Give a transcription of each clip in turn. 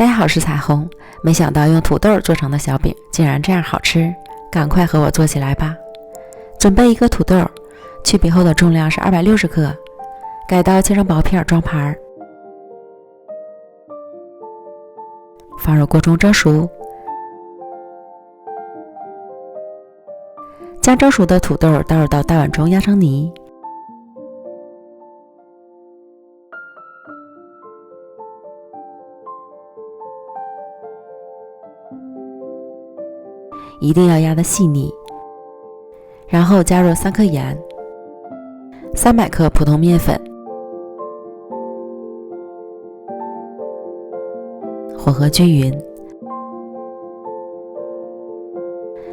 大家好，我是彩虹。没想到用土豆做成的小饼竟然这样好吃，赶快和我做起来吧。准备一个土豆，去皮后的重量是260克，改刀切成薄片装盘，放入锅中蒸熟。将蒸熟的土豆倒入到大碗中压成泥，一定要压得细腻。然后加入3克盐，300克普通面粉，混合均匀。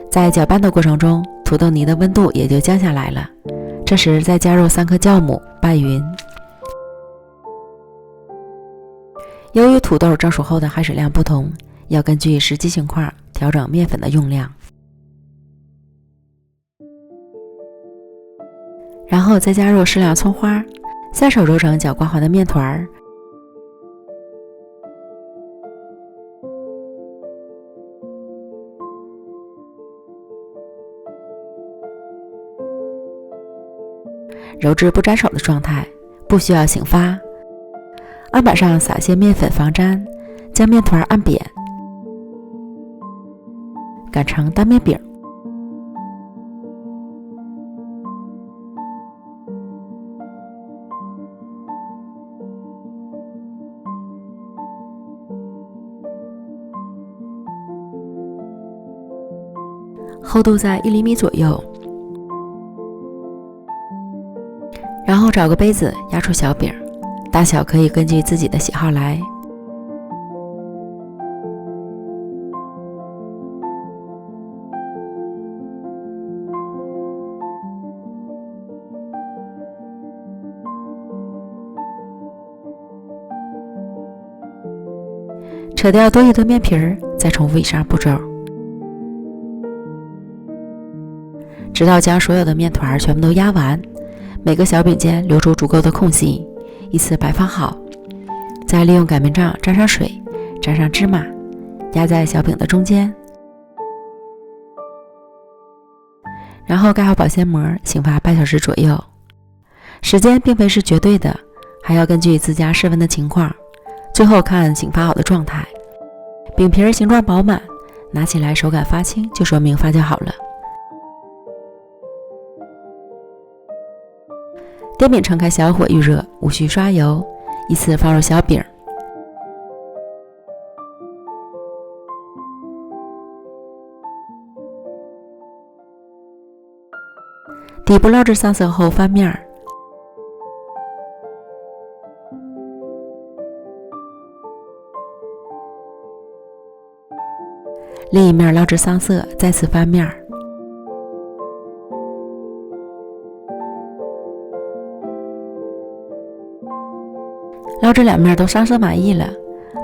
在搅拌的过程中，土豆泥的温度也就降下来了。这时再加入3克酵母拌匀。由于土豆蒸熟后的含水量不同，要根据实际情况调整面粉的用量。然后再加入适量葱花，下手揉成搅拌好的面团，揉至不沾手的状态，不需要醒发。案板上撒些面粉防粘，将面团按扁，擀成单面饼。厚度在1厘米左右。然后找个杯子压出小饼，大小可以根据自己的喜好来。扯掉多余的面皮儿，再重复以上步骤，直到将所有的面团全部都压完。每个小饼间留出足够的空隙，依次摆放好。再利用擀面杖沾上水，沾上芝麻，压在小饼的中间。然后盖好保鲜膜，醒发半小时左右。时间并非是绝对的，还要根据自家室温的情况。最后看醒发好的状态，饼皮形状饱满，拿起来手感发轻，就说明发酵好了。电饼撑开小火预热，无需刷油，依次放入小饼，底部烙至上色后翻面，另一面烙至上色，再次翻面。烙至两面都上色满意了，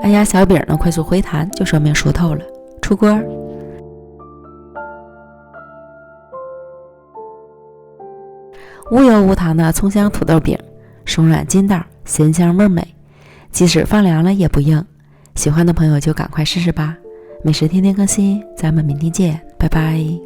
按压小饼能快速回弹，就说明熟透了。出锅。无油无糖的葱香土豆饼，松软筋道，咸香味美，即使放凉了也不硬。喜欢的朋友就赶快试试吧。美食天天更新，咱们明天见，拜拜。